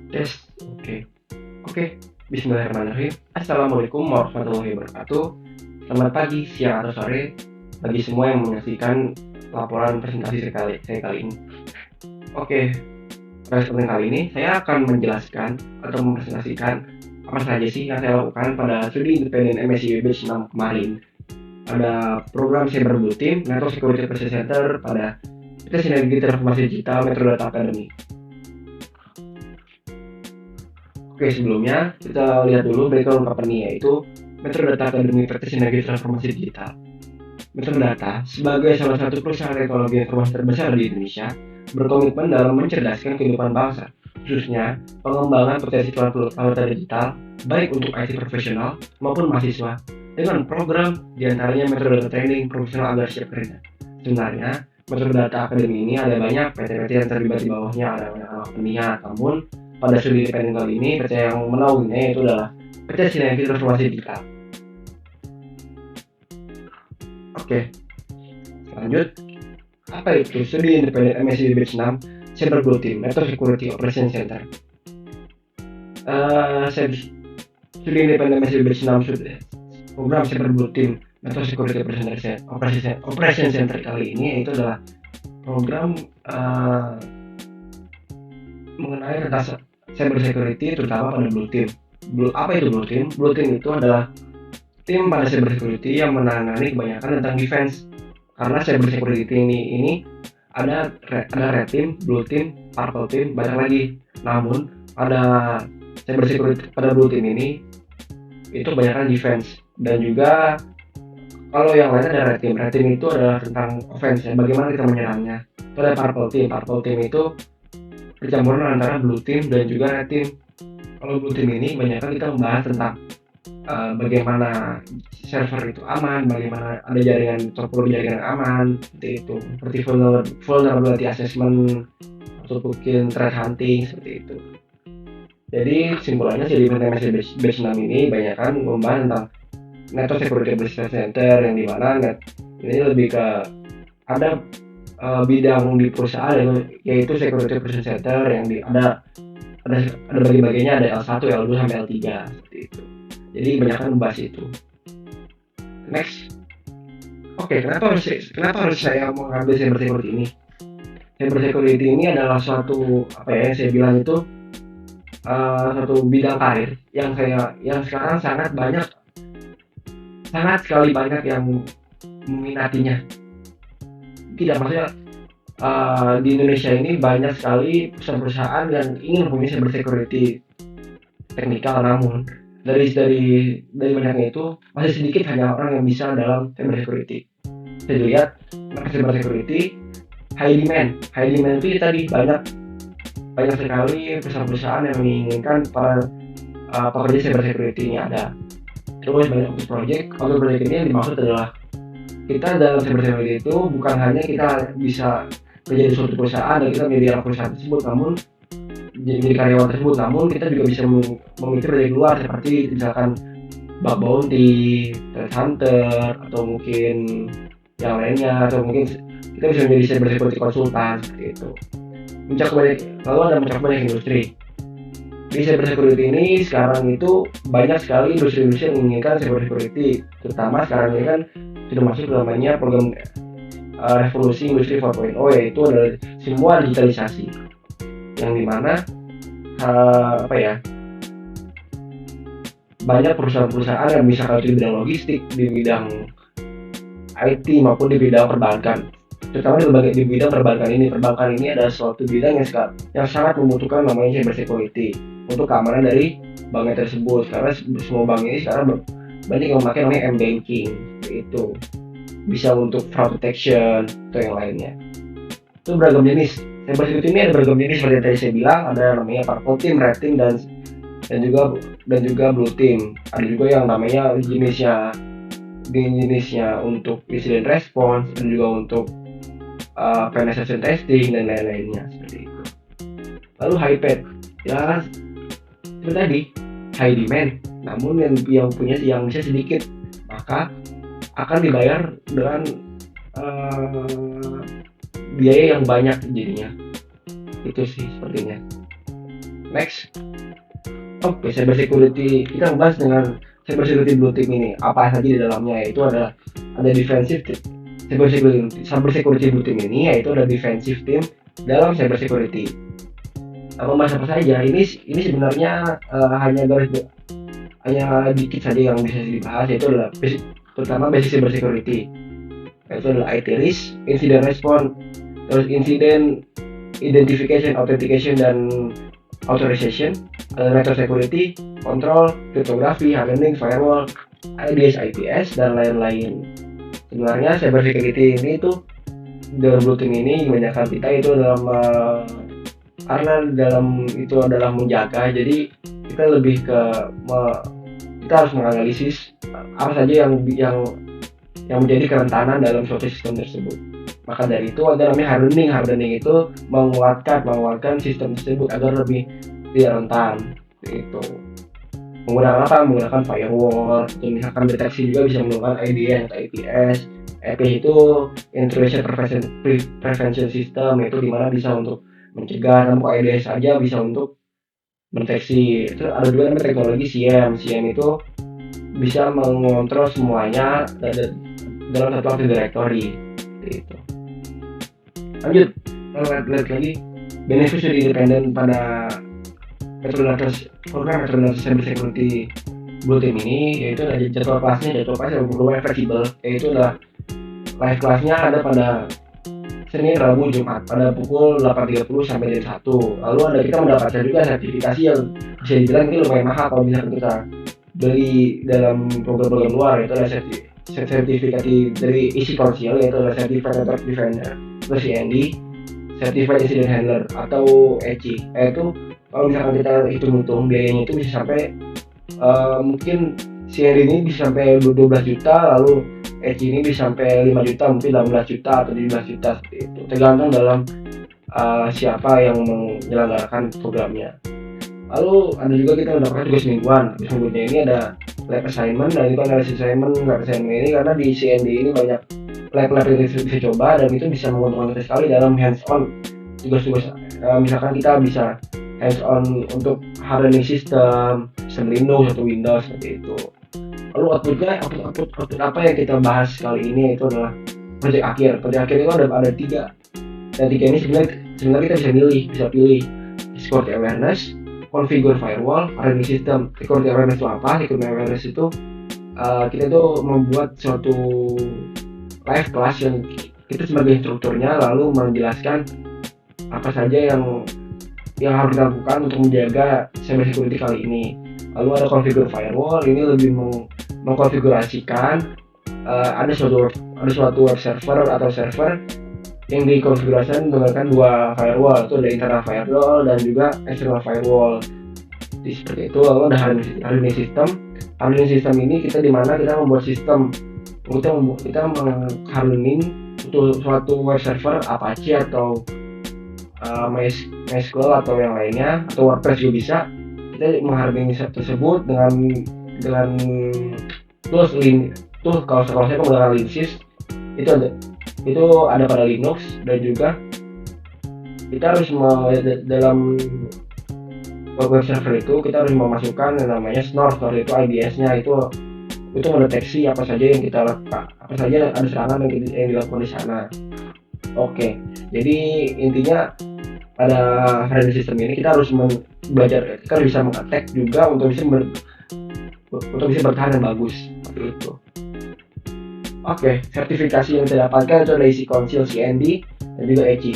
Tes, oke. Oke, bismillahirrahmanirrahim. Assalamualaikum warahmatullahi wabarakatuh. Selamat pagi, siang, atau sore bagi semua yang menyaksikan laporan presentasi saya kali ini. Oke, pada kesempatan kali ini saya akan menjelaskan atau mempresentasikan apa saja sih yang saya lakukan pada studi independen MSc Batch 6 kemarin. Pada program Cyber Blue Team, Network Security Operations Center pada PT Sinergi Transformasi Digital Metro Data Academy. Oke, sebelumnya kita lihat dulu background company, yaitu Metro Data Academy PT Sinergi Transformasi Digital. Metro Data, sebagai salah satu perusahaan teknologi informasi terbesar di Indonesia, berkomitmen dalam mencerdaskan kehidupan bangsa, khususnya pengembangan potensi pelaku digital, baik untuk IT profesional maupun mahasiswa, dengan program diantaranya Metro Data Training Profesional agar siap kerja. Sebenarnya, Metro Data Academy ini ada banyak PT-PT yang terlibat di bawahnya, ada banyak anak pendidikan, namun pada studi independen kali ini, PT yang menaunginya yaitu adalah PT Sinergi Transformasi Digital. Oke, lanjut. Apa itu studi independen MSc Batch 6 Cyber Blue Team Network Security Operations Center? Studi independen MSc Batch 6 program Cyber Blue Team Network Security Operations Center kali ini yaitu adalah program mengenai tentang cyber security terutama pada Blue Team. Apa itu Blue Team? Blue Team itu adalah tim pada cyber security yang menangani kebanyakan tentang defense. Karena cyber security ini ada red team, blue team, purple team, banyak lagi. Namun pada cyber security pada blue team ini itu kebanyakan defense, dan juga kalau yang lain ada red team. Red team itu adalah tentang offense, ya, bagaimana kita menyerangnya. Itu ada purple team. Purple team itu percampuran antara blue team dan juga red team. Kalau blue team ini kebanyakan kita membahas tentang bagaimana server itu aman, bagaimana ada jaringan topologi jaringan aman, seperti itu, seperti vulnerability assessment atau mungkin threat hunting, seperti itu. Jadi simpulannya jadi MSc Batch 6 ini banyakkan membahas tentang Network Security Operations Center, yang dimana ini lebih ke ada bidang di perusahaan yaitu Security Operations Center yang ada bagi-baginya, ada L1, L2 sampai L3 seperti itu. Jadi kebanyakan membahas itu. Next. Oke, kenapa harus saya mengambil cyber security ini? Cyber security ini adalah suatu yang saya bilang itu satu bidang karir yang sekarang sangat sekali banyak yang meminatinya. Tidak, maksudnya di Indonesia ini banyak sekali perusahaan-perusahaan yang ingin mempunyai cyber security teknikal, namun dari banyaknya itu masih sedikit hanya orang yang bisa dalam cyber security. Saya lihat cyber security high demand itu tadi banyak sekali perusahaan-perusahaan yang menginginkan para pekerja cyber security ini ada. Terus banyak project ini yang dimaksud adalah kita dalam cyber security itu bukan hanya kita bisa kerja di suatu perusahaan dan kita menjadi anak perusahaan tersebut, namun jadi karyawan tersebut, namun kita juga bisa memiliki proyek luar seperti misalkan bug bounty, threat hunter, atau mungkin yang lainnya, atau mungkin kita bisa menjadi cyber security konsultan seperti itu. Lalu ada mencakup banyak industri. Di cyber security ini sekarang itu banyak sekali industri-industri yang menginginkan cyber security, terutama sekarang ini kan sudah masuk namanya program revolusi industri 4.0, yaitu adalah semua digitalisasi, yang dimana banyak perusahaan-perusahaan yang bisa di bidang logistik, di bidang IT maupun di bidang perbankan. Terutama di bidang perbankan ini adalah suatu bidang yang sangat membutuhkan namanya cyber security untuk keamanan dari banknya tersebut, karena semua bank ini sekarang banyak yang memakai namanya m-banking, itu bisa untuk fraud detection atau yang lainnya. Itu beragam jenis. Cyber security ini ada beragam jenis seperti yang tadi saya bilang, ada namanya purple team, red team, dan juga blue team. Ada juga yang namanya jenisnya untuk incident response, dan juga untuk penetration testing dan lain-lainnya seperti itu. Lalu high paid, ya itu tadi high demand, namun yang bisa sedikit, maka akan dibayar dengan biaya yang banyak jadinya. Itu sih sepertinya. Next. Oke, cyber security kita membahas dengan cyber security blue team ini apa saja di dalamnya, yaitu ada defensive cyber security blue team ini, yaitu ada defensive team dalam cyber security. Membahas apa saja ini sebenarnya hanya dikit saja yang bisa dibahas, yaitu adalah terutama basic cyber security, yaitu adalah IT risk, incident response, terus incident identification, authentication, dan authorization, network security, control, cryptography, hardening, firewall, IDS, IPS, dan lain-lain. Sebenarnya cyber security ini tuh dalam blue team ini kebanyakan kita itu karena dalam itu adalah menjaga, jadi kita lebih ke kita harus menganalisis apa saja yang menjadi kerentanan dalam suatu sistem tersebut. Maka dari itu ada namanya hardening itu menguatkan sistem tersebut agar lebih tidak rentan. Itu menggunakan firewall, atau misalkan deteksi juga bisa menggunakan IDS atau IPS. IPS itu intrusion prevention system, itu dimana bisa untuk mencegah, namun IDS saja bisa untuk mendeteksi. Itu ada juga namanya teknologi SIEM itu bisa mengontrol semuanya dalam satu Active Directory. Itu. Lanjut, lihat lagi beneficiary independent pada program metodologi cyber security blue team ini, yaitu ada jadwal kelasnya yang lumayan fleksibel, yaitu adalah live kelasnya ada pada Senin, Rabu, Jumat pada pukul 8.30 sampai jam 1. Lalu kita mendapatkan juga sertifikasi yang bisa dibilang ini lumayan mahal kalau misalkan kita beli dalam program-program luar, yaitu ada sertifikasi dari Easy Council, yaitu ada Certified Network Defender, terus CND, Certified Incident Handler atau ECI. Itu kalau misalkan kita hitung biayanya itu bisa sampai mungkin CND ini bisa sampai 12 juta, lalu ECI ini bisa sampai 5 juta, mungkin 16 juta atau 17 juta, seperti itu. Tergantung dalam siapa yang menyelenggarakan programnya. Lalu ada juga kita mendapatkan tugas mingguan. Tugas mingguannya ini ada lab assignment, dan itu analysis assignment. Lab assignment ini karena di CND ini banyak lab yang bisa coba, dan itu bisa menguntungkan sekali dalam hands-on tugas-tugas. Misalkan kita bisa hands-on untuk hardening sistem Linux atau Windows, seperti itu. Lalu output apa yang kita bahas kali ini itu adalah project akhir. Project akhir itu ada 3, dan 3 ini sebenarnya kita bisa pilih security awareness, configure firewall, hardening system. Security awareness itu apa? Security awareness itu kita tuh membuat suatu live class yang kita sebagai instrukturnya lalu menjelaskan apa saja yang harus dilakukan untuk menjaga cyber security kali ini. Lalu ada configure firewall, ini lebih mengkonfigurasikan ada suatu web server atau server yang dikonfigurasikan menggunakan 2 firewall, itu ada internal firewall dan juga external firewall. Seperti itu. Lalu ada hardening system. Hardening system ini dimana kita membuat sistem, kita menghardening untuk suatu web server Apache atau MySQL atau yang lainnya, atau WordPress juga bisa. Kita menghardening tersebut dengan tools kalau saya menggunakan Linksys, itu ada pada Linux, dan juga kita harus dalam web server itu kita harus memasukkan yang namanya Snort itu IDS-nya, itu mendeteksi apa saja yang kita lakukan, apa saja ada serangan yang dilakukan di sana. Oke, jadi intinya pada hardening system ini kita harus belajar, kita bisa meng-attack juga untuk bisa bertahan dan bagus, seperti itu. Oke, sertifikasi yang kita dapatkan itu ada Easy Council, CND, dan juga ECI.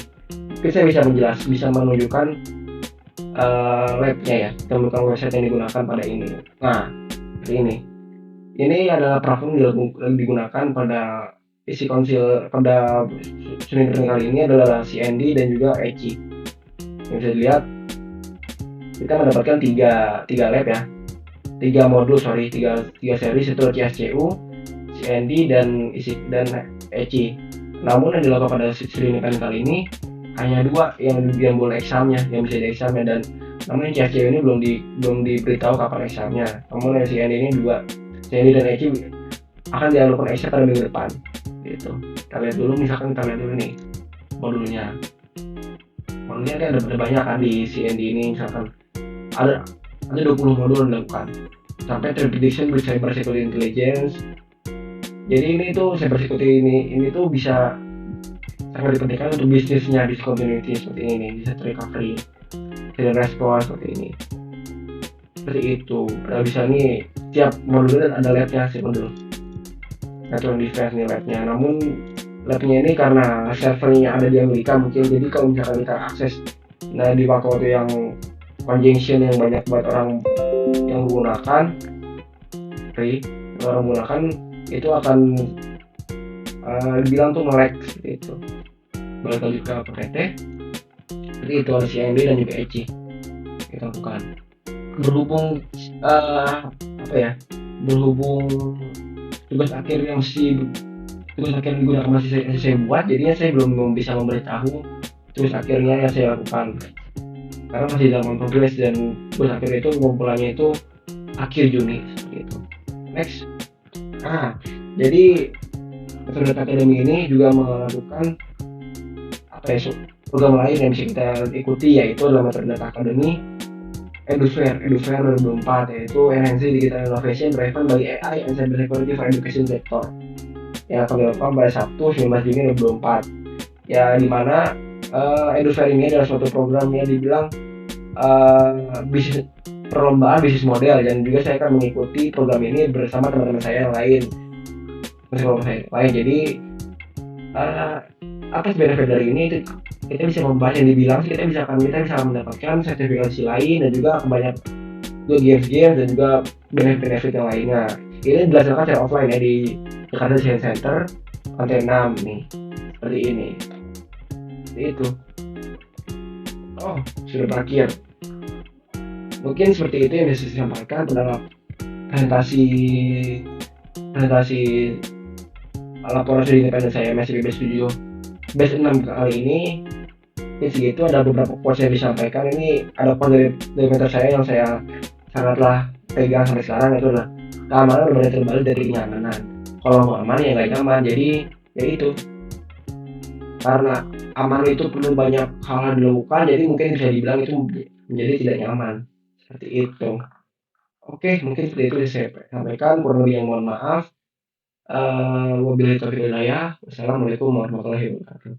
Mungkin saya bisa menunjukkan labnya ya, kita menunjukkan website yang digunakan pada ini. Nah, seperti ini. Ini adalah platform yang digunakan pada Easy Council pada seminar kali ini adalah CND dan juga ECI. Yang bisa dilihat, kita mendapatkan 3 lab ya, 3 modul, 3 series, itu CSCU, CND dan ECI. Namun yang dilakukan pada seminar kali ini hanya 2 yang boleh examnya, yang bisa di examnya, dan namun yang CSCU ini belum diberitahu kapan examnya. Namun yang CND ini 2, CND dan ECI akan dilakukan exam pada minggu depan. Gitu. Kita lihat dulu nih modulnya. Modulnya kan ada banyak kan di CND ini, misalkan ada 20 modul yang dilakukan sampai prediction with cyber security intelligence. Jadi ini tuh cyber security ini tuh bisa sangat dipentingkan untuk bisnisnya, discontinuity seperti ini, disaster recovery, incident response seperti ini. Seperti itu. Nah, bisa nih tiap modul ada labnya sih modul. Natural defense nih labnya. Namun labnya ini karena servernya ada di Amerika mungkin, jadi kalau misalkan kita akses nah di waktu-waktu yang conjunction yang banyak buat orang yang menggunakan free orang menggunakan itu akan dibilang tuh nge-lag seperti itu. Balik lagi ke PPT, jadi itu ada CMD dan juga ECI kita lakukan. Berhubung apa ya, berhubung tugas akhir yang tugas akhir digunakan masih saya buat, jadinya saya belum bisa memberitahu tugas akhirnya yang saya lakukan karena masih dalam progres, dan tugas akhir itu pengumpulannya itu akhir Juni seperti itu. Next, jadi Metode Academy ini juga melakukan apa ya, program lain yang bisa kita ikuti, yaitu adalah Metode Academy EduFair 2024, yaitu Enhancing Digital Innovation Driven by AI and Cyber Security for Education Sector yang akan dilakukan pada Sabtu 19 Juni 2024. Ya, dimana EduFair ini adalah suatu program yang dibilang bisnis perlombaan bisnis model, dan juga saya akan mengikuti program ini bersama teman-teman saya yang lain. Jadi apa benefit dari ini? Kita bisa membahas yang dibilang, kita bisa mendapatkan sertifikasi lain dan juga banyak games dan juga benefit yang lainnya. Ini dilaksanakan secara offline ya di Jakarta Design Center lantai 6 nih, seperti ini. Itu sudah berakhir. Mungkin seperti itu yang bisa saya sampaikan dalam presentasi laporan studi independen saya MSIP Studio Base 6 kali ini. Segitu, ada beberapa quotes yang disampaikan. Ini ada quote dari mentor saya yang saya sangatlah pegang sampai sekarang, itu adalah keamanan lebih terbalik dari kenyamanan. Kalau mau aman ya nggak nyaman. Jadi ya itu, karena aman itu perlu banyak hal dilakukan, jadi mungkin bisa dibilang itu menjadi tidak nyaman seperti itu. Oke, mungkin seperti itu saya sampaikan. Kurang lebih yang mohon maaf. Wabillahi taufiq wal hidayah. Wassalamualaikum warahmatullahi wabarakatuh.